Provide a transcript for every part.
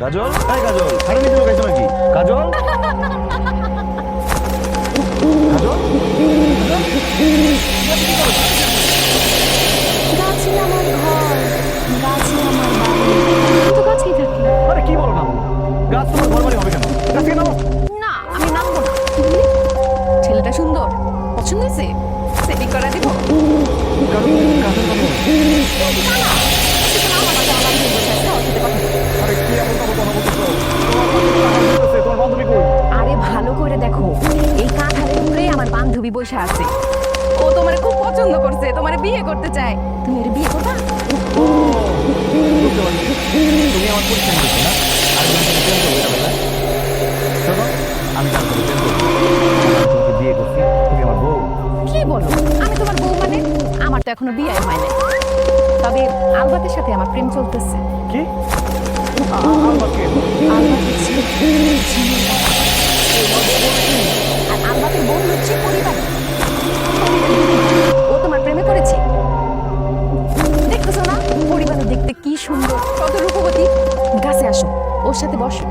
কাজল, এই কাজল, হাড়ি নিতে গেছো নাকি? কাজল, কাজল, গাছই আমার ঘর, গাছই আমার বাড়ি। আমি তো গাছেই থাকি। আরে কি বলো না? গাছ তোমার ঘর বাড়ি হবে কেন? গাছ থেকে নামো। না, আমি নামবো না। ছেলেটা সুন্দর, পছন্দ হয়েছে, সেটিং করে দিব। কাজল, কাজল, কাজল। আরে কি এমন কথা বলতেছো? তোমার বান্ধবী কই? আরে ভালো করে দেখো, এই কাঁঠালের উপরে আমার বান্ধবী বসে আছে। ও তোমারে খুব পছন্দ করছে, তোমারে বিয়ে করতে চায়। তুমি ওর বিয়ে করবা? ও, বুঝতে পারছি। তুমি আমার পরিচয় দিচ্ছ না? আর আমি তোমাকে প্রেম করবো এটা বললা? শোনো, আমি তার সাথে প্রেম করবো। আমি তোমাকে বিয়ে করছি, তুমি আমার বউ। কি বলো? আমি তোমার বউ মানে? আমার তো এখনো বিয়ে হয় নাই। তবে আলবাতের সাথে আমার প্রেম চলতেছে। কি? আলবাত কে? আলবাত হচ্ছে আর আলবাতের বউ হচ্ছে পরিবার। ও তোমার প্রেমে পড়েছে। দেখতেছো না পরিবারের দেখতে কি সুন্দর, কত রূপবতী। গাছে আসো, ওর সাথে বসো।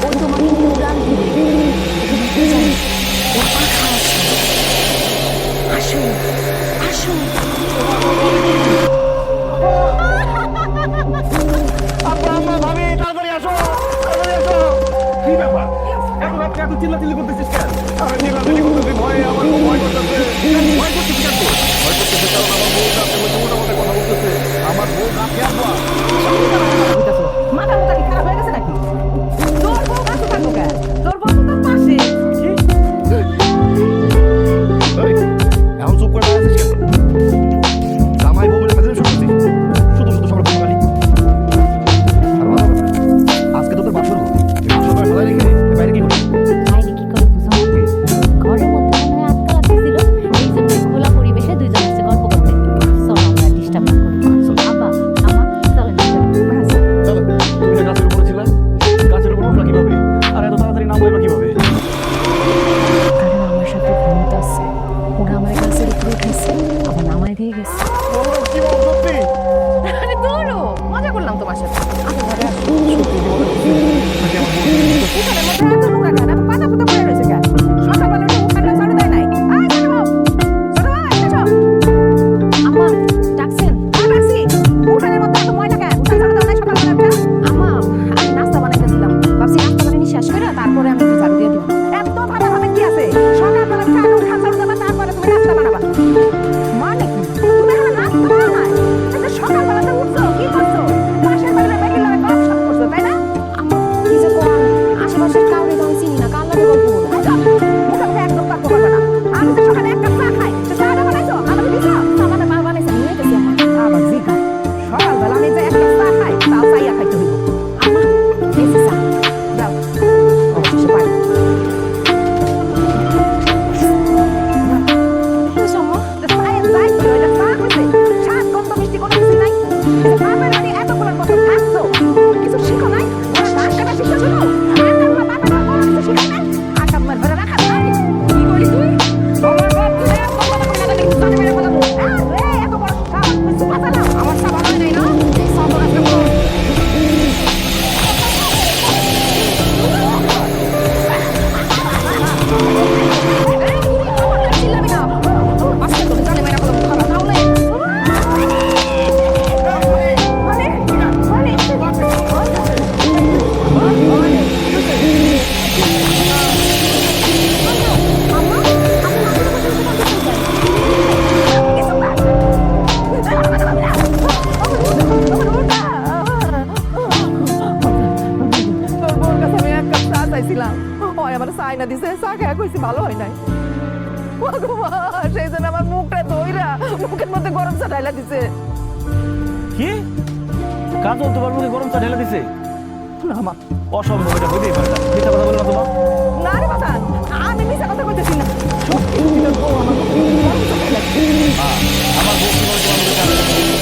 ও তোমাকে নিয়ে উড়ান দিবে। ওর পাখা আছে। আসো, আসো। আব্বা, আম্মা, ভাবি, তাড়াতাড়ি আসো, তাড়াতাড়ি আসো। কি ব্যাপার? এত রাত এত চিল্লাচিল্লি করতেছিস কেন? আমি চিল্লাচিল্লি করতেছি ভয়ে, আমার খুব ভয় করতেছে। ভয় করতেছিস কেন তুই? ভয় করতেছে কারণ আমার বউ গাছে বসে মোটামুটি কথা বলতেছে। আমার বউ গাছে আব্বা। মাথা মোটা কি খারাপ হয়ে গেছে নাকি? তোর বউ গাছে থাকবো কেন? তোর বউ তো তোর পাশে। কি? এই, এখন চুপ করে দাঁড়িয়ে আছিস কেন? জামাই বউ বলে মেজাজ শুনতেছিস? শুধু শুধু সবার গালি। আর ভালো কথা, আজকে তো তোর বাসর ঘর। তুই বাসর ঘরে ফেলাই রেখে বাইরে কি করছিস? বাইরে কি করে বুঝো না? ঘরের মধ্যে মনে হয় আটকা লাগছিল, এই জন্য খোলা পরিবেশে দুইজন এসে গল্প করতে। চলো আমরা ডিস্টার্ব না করি। আব্বা, আমা, চলেন ভিতরে। চলো, তুমি না গাছের উপরে ছিলে? গাছের উপর উঠলা কিভাবে? আর এত তাড়াতাড়ি নামবো এবার কিভাবে? কারণ আমার সাথে ভূত আছে। ওরা আমার গাছের উপরে উঠেছে, আবার নামায় দিয়ে গেছে। বলো, কি বলো সত্যি? আরে দৌড়ো, মজা করলাম তোমার সাথে। আসো ঘরে আসো। সত্যি কি বলে সত্যি? নাকি আমার বউ? উঠানের মধ্যে এত নোংরা কেন? এত পাতা পুতা পড়ে রয়েছে কেন? সকালবেলা উঠে উঠানটা ঝাড়ু দেয় নাই। আয় ছোট বউ, ছোট বউ, এসো। আম্মা, ডাকছেন? হ্যাঁ, ডাকছি। উঠানের মধ্যে এত ময়লা কেন? উঠান ঝাড়ু দাও নাই সকালবেলা উঠে? আম্মা, আমি নাস্তা বানাইতেছিলাম। ভাবছি নাস্তা বানিয়ে শেষ করে তারপরে আমি একটু ঝাড়ু দিয়ে দিব। এত ভাবা ভাবে কি আছে? সকালবেলা উঠে আগে উঠান ঝাড়ু দেবা, তারপরে তুমি নাস্তা বানাবা। মানে কি? তুমি এখনো নাস্তা বানাও নাই? আচ্ছা, সকালবেলাতে উঠছো, কি করছো? পাশের বাড়ির বেটির লগে গল্পসপ করছো, তাই না? আম্মা, কি যে কোন? আশেপাশের কাউরে তো আমি চিনি না, কার লাগে গল্প বলো? মুখে মুখে একদম তর্ক করবে না। আমি তো সকালে এক কাপ চা খাই। তো চাটা বানাইছো? আমাকে দিছো? আমাদের মা বানাইছে, নিয়ে গেছি আমার। আবার জিগা। সকালবেলা আমি যে এক কাপ চা খাই, তাও চাইয়া খাইতে হইব। আম্মা, এই যে চা। দাও। অবশেষে পাই। কি হইছে আম্মা? এটা চায়ের যাই ছিল, এটা চা হইছে। স্বাদ, গন্ধ, মিষ্টি কোনো কিছুই নাই। এই যে বাপের বাড়ি এতগুলো বছর থাকছো, কিছু শিখো নাই? ওরা ধান কাটা শিখেছো না? এতগুলো বাপের বাড়ি কোনো কিছু শিখাই নাই? আকাম্মার ঘরে রাখা যায়? কি বলি তুই? আমার বাপ তুই এত কথা কই না, দেখি জানে মেরে ফেলাবো। আরে, এত বড় সাবান তুই সুপা চালাও? আমার সাবান হয় নাই না? এই সাবান আজকে বড়। এই, তুই আমার নাম চিল্লাবি না। আজকে তোকে জানে মেরে ফেলাবো, খাবার তাহলে। মানে, ভালো হয় নাই। সেই জন্য আমার মুখটা ধইরা মুখের মধ্যে গরম চা ঢাইলা দিছে। কি? কাজল তোমার মুখে গরম চা ঢেলে দিছে? না মা, অসম্ভব, এটা হইতেই পারে না। মিথ্যা কথা বলো না তোমা। না রে বাবা, আমি মিশা কথা কইতেছি না। সত্যি তোর বউ আমার মুখে গরম চা ঢাইলা দিছে। মা, আমার বউ কি করে তোমার মুখে চা ঢেলে দিছে?